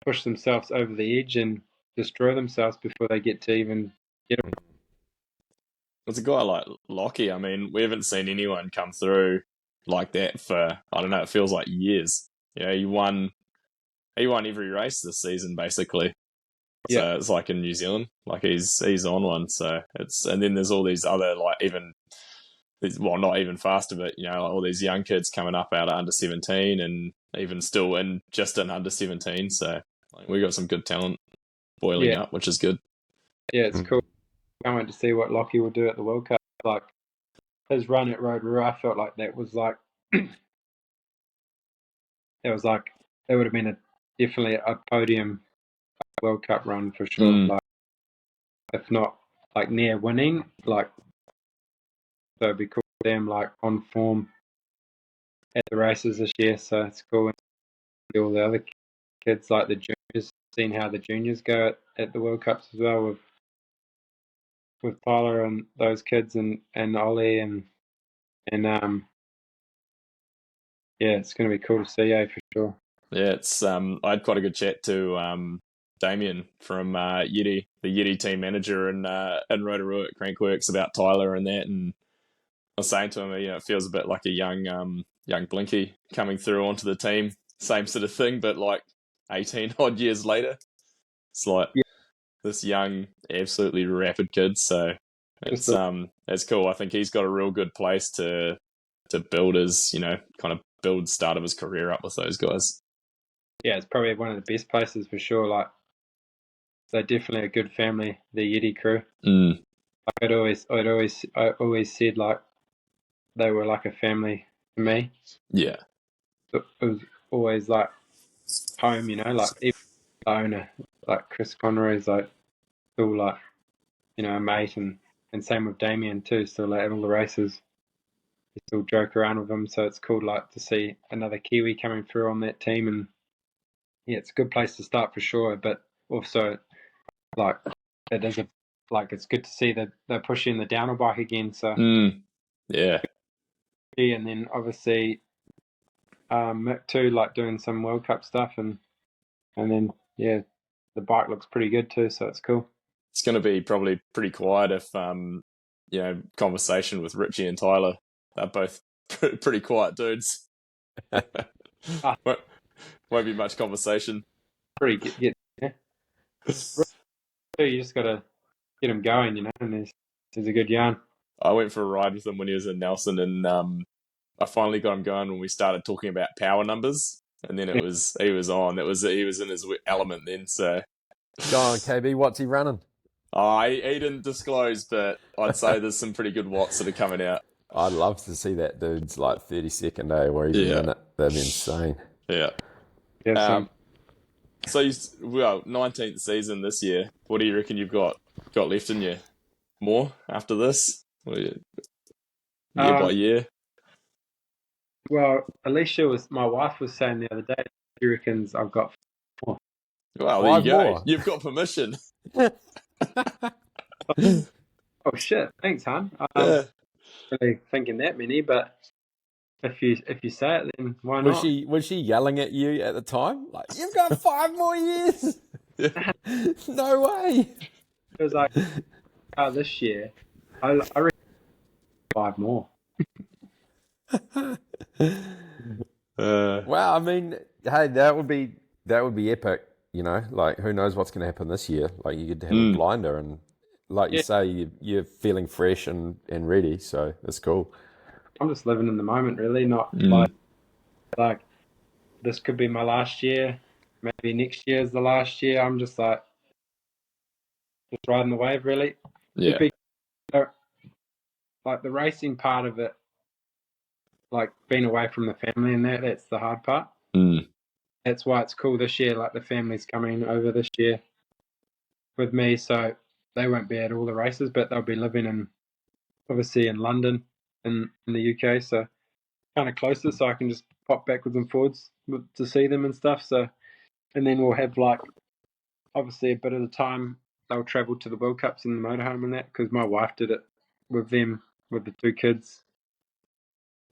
push themselves over the edge and destroy themselves before they get to even get them. It's a guy like Lockie. I mean, we haven't seen anyone come through like that for, I don't know, it feels like years. He won every race this season basically. So it's like in New Zealand, like he's on one. So and then there's all these other, like, even well, not even faster, but like all these young kids coming up out of under 17 and even still just in under 17. So like, we got some good talent boiling up, which is good. Yeah, it's cool. I can't wait to see what Lockie will do at the World Cup. Like his run at Rotorua, I felt like that was like it would have been definitely a podium World Cup run for sure. Like if not like near winning, like so it'd be cool for them like on form at the races this year. So it's cool. And all the other kids like the juniors, seeing how the juniors go at the World Cups as well with Tyler and those kids and Ollie and yeah, it's going to be cool to see, for sure. Yeah, it's I had quite a good chat to Damien from Yeti, the Yeti team manager in Rotorua at Crankworks about Tyler and that, and I was saying to him, it feels a bit like a young Blenki coming through onto the team, same sort of thing, but like 18 odd years later, it's like this young, absolutely rapid kid. So it's cool. I think he's got a real good place to build his, kind of build start of his career up with those guys. Yeah, it's probably one of the best places for sure. Like, they're definitely a good family, the Yeti crew. I always said like they were like a family to me. Yeah, it was always like home, like even the owner, like Chris Conroy's like still like a mate, and same with Damien too. Still like at all the races, you still joke around with him. So it's cool like to see another Kiwi coming through on that team, and yeah, it's a good place to start for sure. But also like it is it's good to see that they're pushing the downhill bike again. So yeah, and then obviously Mick too, like doing some World Cup stuff, and then the bike looks pretty good too, so it's cool. It's going to be probably pretty quiet if conversation with Richie and Tyler. They're both pretty quiet dudes. Won't be much conversation. Pretty good, yeah. You just got to get him going, and there's a good yarn. I went for a ride with him when he was in Nelson, and I finally got him going when we started talking about power numbers, and then he was on. He was in his element then. So, go on, KB. What's he running? He didn't disclose, but I'd say there's some pretty good watts that are coming out. I'd love to see that dude's like 32nd day or even minute. That'd be insane. Yeah. So 19th season this year. What do you reckon you've got left in you? More after this? Year by year? Well, my wife was saying the other day, she reckons I've got 4. Well, there you go. More. You've got permission. Oh shit! Thanks, hon. I'm really thinking that many, but if you say it, then why not? Was she yelling at you at the time? Like, you've got 5 more years? No way. It was like, this year, I reckon 5 more. Well, I mean, hey, that would be epic. Like, who knows what's going to happen this year? Like, you get to have a blinder, and like you say, you're feeling fresh and ready. So that's cool. I'm just living in the moment, really. Not like this could be my last year. Maybe next year is the last year. I'm just like riding the wave, really. Yeah. Like the racing part of it, like being away from the family and that's the hard part. That's why it's cool this year. Like the family's coming over this year with me, so they won't be at all the races, but they'll be living obviously in London in the UK, so kind of closer, so I can just pop backwards and forwards to see them and stuff. So, and then we'll have like obviously a bit of the time they'll travel to the World Cups in the motorhome and that, because my wife did it with them with the 2 kids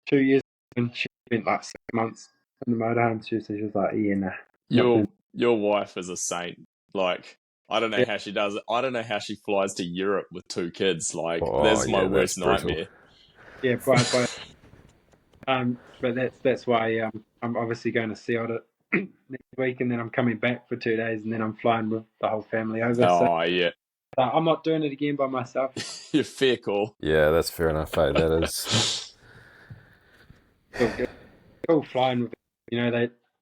2 years, and she spent like 6 months in the motorhome. She was like, yeah, nah. Your wife is a saint. Like, I don't know how she does it. I don't know how she flies to Europe with 2 kids. Like, that's my worst nightmare. Yeah, but that's why I'm obviously going to see it next week, and then I'm coming back for 2 days, and then I'm flying with the whole family over. Oh, yeah. I'm not doing it again by myself. Your fair call. Yeah, that's fair enough. Hey, that is. Cool flying with,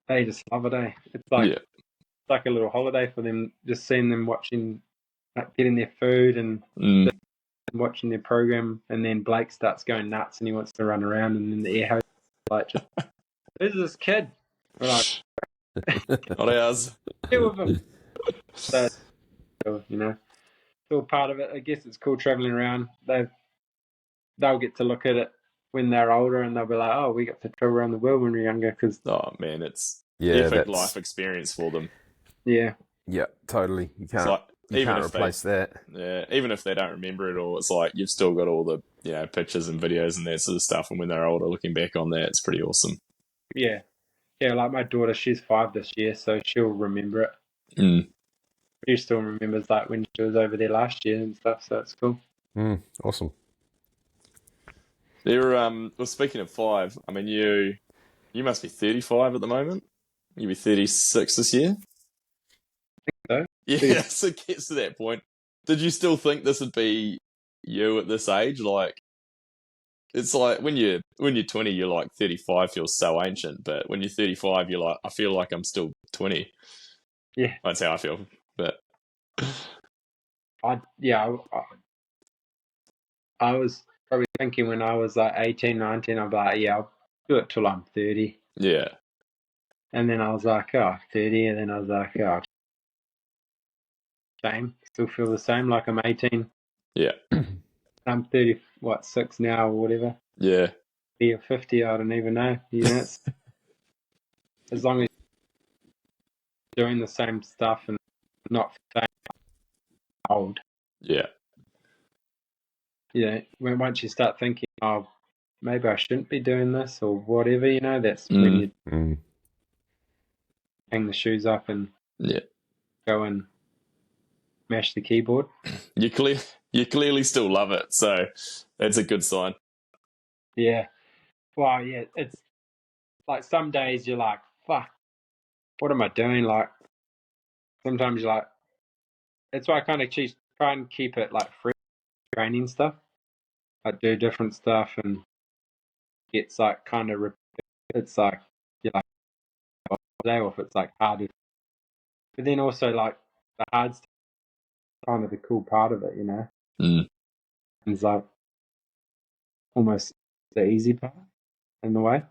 they just love it. It's like a little holiday for them. Just seeing them watching, like, getting their food and watching their program, and then Blake starts going nuts and he wants to run around, and then the air host like, just, who's this kid? We're like, Not ours. deal with him. So, it's all part of it. I guess it's cool traveling around. They'll get to look at it when they're older, and they'll be like, "Oh, we got to travel around the world when we were younger." Because it's epic life experience for them. Yeah, totally. You can't replace that. Yeah, even if they don't remember it all, it's like you've still got all the pictures and videos and that sort of stuff. And when they're older, looking back on that, it's pretty awesome. Yeah. Like my daughter, she's 5 this year, so she'll remember it. She still remembers like when she was over there last year and stuff. So it's cool. Awesome. Well, speaking of 5, I mean, you must be 35 at the moment. You'll be 36 this year. So? Yeah, so it gets to that point. Did you still think this would be you at this age? Like, it's like when you're 20, you're like 35 feels so ancient, but when you're 35, you're like, I feel like I'm still 20. Yeah, that's how I feel. But I was probably thinking when I was like 18, 19, I'd be like, I'll do it till I'm 30. Yeah. And then I was like, 30, and then I was like, same. Still feel the same, like I'm 18. Yeah. I'm 6 now or whatever. Yeah. Be a 50, I don't even know. It's, as long as you're doing the same stuff and not staying old. Yeah. Once you start thinking, maybe I shouldn't be doing this or whatever, that's when you hang the shoes up and go and mash the keyboard. You clearly still love it, so that's a good sign. Yeah. Well, yeah, it's like some days you're like, fuck, what am I doing? Like, sometimes you're like, that's why I kind of try and keep it like free training stuff. I do different stuff, and it's like kind of, it's like, you're like, day off, it's like hard. But then also like the hard stuff is kind of the cool part of it, It's like almost the easy part in the way.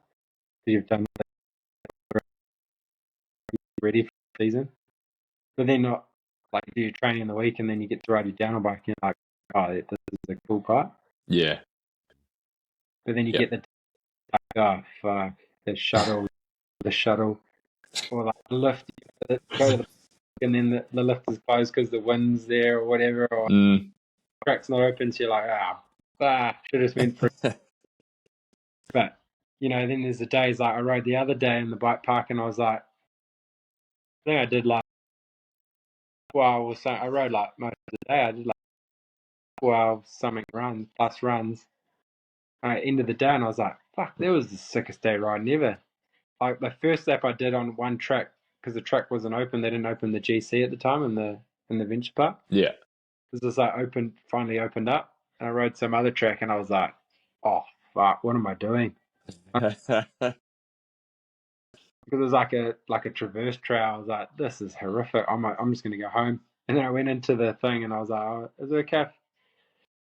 You've done ready for the season. But then not like you training in the week and then you get to ride your downhill bike and you're like, this is the cool part. Yeah. But then you get fuck, the shuttle, or like the lift, go to the and then the lift is closed because the wind's there or whatever, or the track's not open, so you're like, should have been free. But, then there's the days like I rode the other day in the bike park and I was like, I think I did like, I rode like most of the day, I did like 12 something runs. End of the day and I was like, fuck, that was the sickest day riding ever. Like the first lap I did on one track, because the track wasn't open, they didn't open the GC at the time in the venture park. Yeah. It was like finally opened up, and I rode some other track and I was like, oh fuck, what am I doing? Because it was like a traverse trail. I was like, this is horrific. I'm just gonna go home. And then I went into the thing and I was like, is it okay if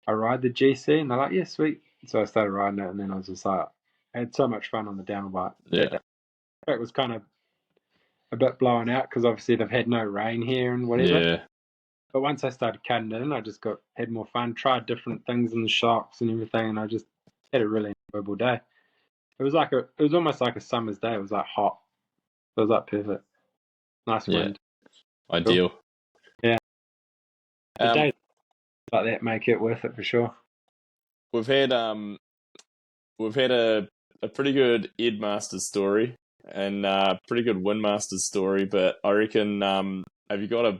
I ride the GC? And they're like, yeah, sweet. So I started riding it, and then I was just like, I had so much fun on the downhill bike. Yeah. The track was kind of a bit blown out because obviously they've had no rain here and whatever. Yeah. But once I started cutting it in, I just had more fun, tried different things in the shocks and everything, and I just had a really enjoyable day. It was almost like a summer's day. It was like hot. It was like perfect. Nice wind. Ideal. Cool. Yeah. The days like that make it worth it for sure. We've had a pretty good Ed Masters story and pretty good Win Masters story, but I reckon have you got a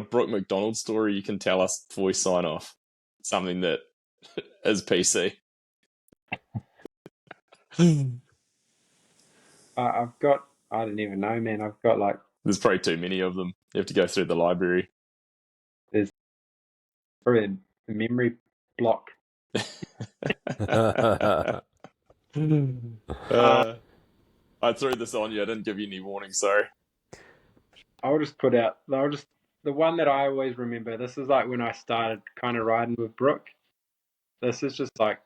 Brooke McDonald story you can tell us before we sign off? Something that is PC. I don't even know, man. I've got like, there's probably too many of them. You have to go through the library. There's probably a memory block. I threw this on you. I didn't give you any warning, sorry. I'll just put out. The one that I always remember. This is like when I started kind of riding with Brooke. This is just like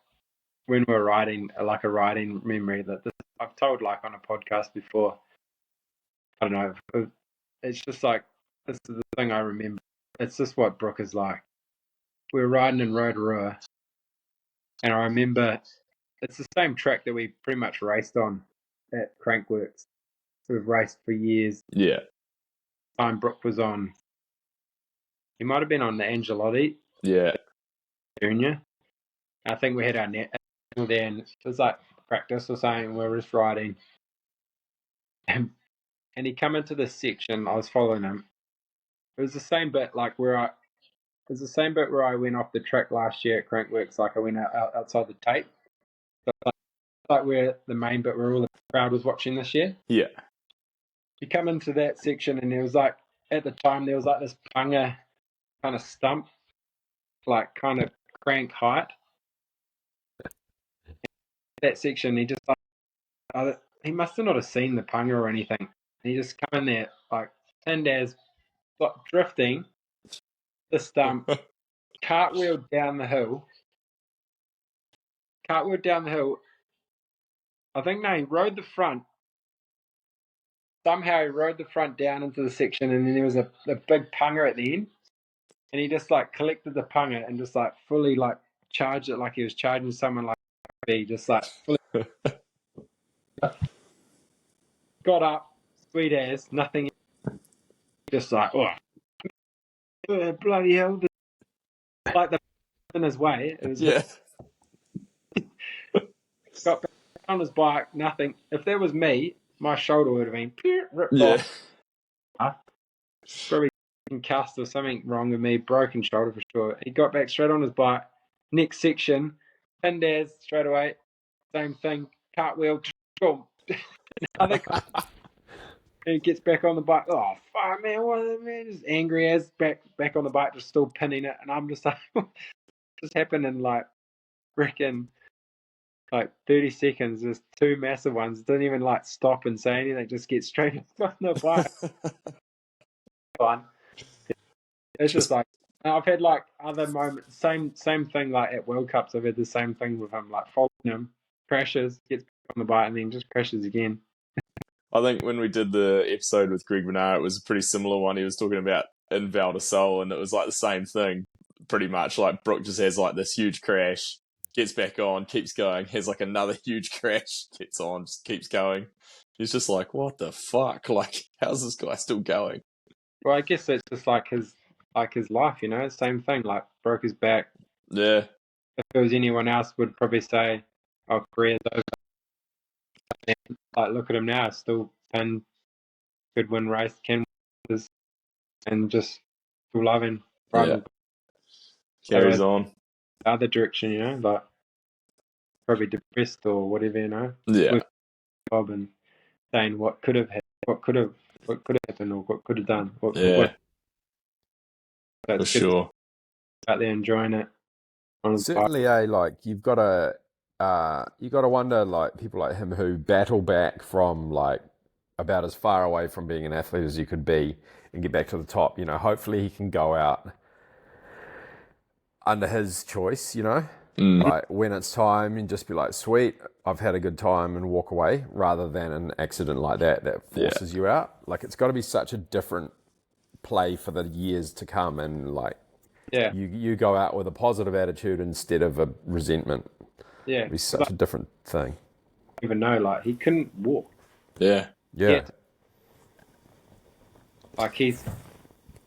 when we're riding, like a riding memory that I've told like on a podcast before. I don't know. It's just like this is the thing I remember. It's just what Brooke is like. We were riding in Rotorua, and I remember it's the same track that we pretty much raced on at Crankworks. We've raced for years. Yeah. Time Brooke was on. He might have been on the Angelotti. Yeah. Junior. I think we had our net there, and it was like practice or something. We were just riding, and he come into this section. I was following him. It was the same bit like where I went off the track last year at Crankworks. Like I went outside the tape, so like where the main bit where all the crowd was watching this year. Yeah. You come into that section, and there was like at the time there was like this panga kind of stump, like kind of crank height. That section, he just like he must have not have seen the panga or anything. He just come in there like and as like drifting the stump, cartwheeled down the hill. I think no, he rode the front. Somehow he rode the front down into the section, and then there was a big panga at the end, and he just like collected the panga and just like fully like charged it like he was charging someone like he just like fully got up, sweet as nothing, just like bloody hell, like the in his way. It was got back on his bike, nothing. If that was me, my shoulder would have been ripped off. Probably concussed or something wrong with me, broken shoulder for sure. He got back straight on his bike. Next section, pinned as straight away. Same thing, cartwheel, boom. And he gets back on the bike. Oh fuck, man! What, man? Just angry as back on the bike, just still pinning it. And I'm just like, just happened in like, freaking, like 30 seconds. There's two massive ones. Didn't even like stop and say anything. Just get straight on the bike. Fun. It's just like I've had like other moments. Same thing like at World Cups. I've had the same thing with him. Like following him, crashes, gets back on the bike, and then just crashes again. I think when we did the episode with Greg Bennett, it was a pretty similar one. He was talking about in Val de Sol, and it was like the same thing, pretty much. Like Brooke just has like this huge crash, gets back on, keeps going, has like another huge crash, gets on, just keeps going. He's just like, what the fuck? Like, how's this guy still going? Well, I guess it's just like his life, you know. Same thing. Like broke his back. Yeah. If it was anyone else, would probably say, "Oh, career's over." And, like, look at him now, still pinned, could win race, can win, and just still loving. Yeah. Carries on. The other direction, you know, like probably depressed or whatever, you know. Yeah. Job and saying what could have happened, what could have happened, or what could have done. For sure. Out there enjoying it. Certainly, like you've got to wonder, like people like him who battle back from like about as far away from being an athlete as you could be and get back to the top. You know, hopefully he can go out under his choice. You know, like when it's time, and just be like, "Sweet, I've had a good time," and walk away, rather than an accident like that forces you out. Like it's got to be such a different play for the years to come, and like you go out with a positive attitude instead of a resentment. Yeah, it'd be such a different thing. Even know, like he couldn't walk. Yeah. Like he's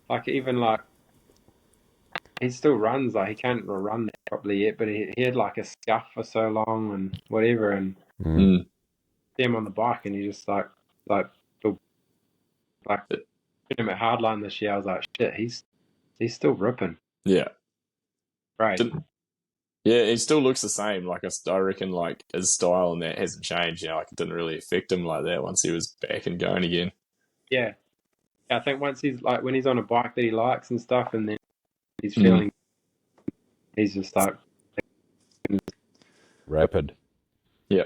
like even like he still runs. Like he can't run that properly yet, but he had like a scuff for so long and whatever, and see him on the bike, and he just like still like him at Hardline this year. I was like, shit, he's still ripping. Yeah. Right. Yeah, he still looks the same. Like I reckon, like his style and that hasn't changed. You know, like it didn't really affect him like that once he was back and going again. Yeah, I think once he's like when he's on a bike that he likes and stuff, and then he's feeling, he's just like Rapid. Yeah.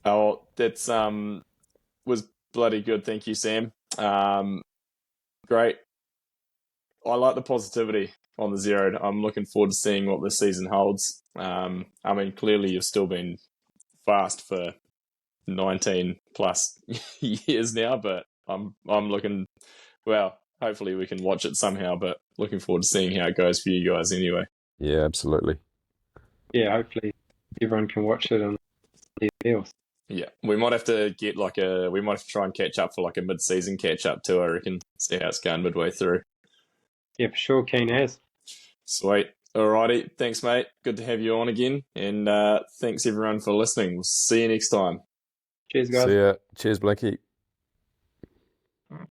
Oh, that's was bloody good. Thank you, Sam. Great. I like the positivity on the Zerode. I'm looking forward to seeing what this season holds. I mean, clearly you've still been fast for 19 plus years now, but I'm looking, well, hopefully we can watch it somehow, but looking forward to seeing how it goes for you guys anyway. Yeah, absolutely. Yeah, hopefully everyone can watch it on the deals. Yeah, we might have to try and catch up for like a mid-season catch-up too, I reckon. See how it's going midway through. Yeah, for sure, keen as. Sweet. Alrighty. Thanks, mate. Good to have you on again. And thanks, everyone, for listening. We'll see you next time. Cheers, guys. See ya. Cheers, Blenki.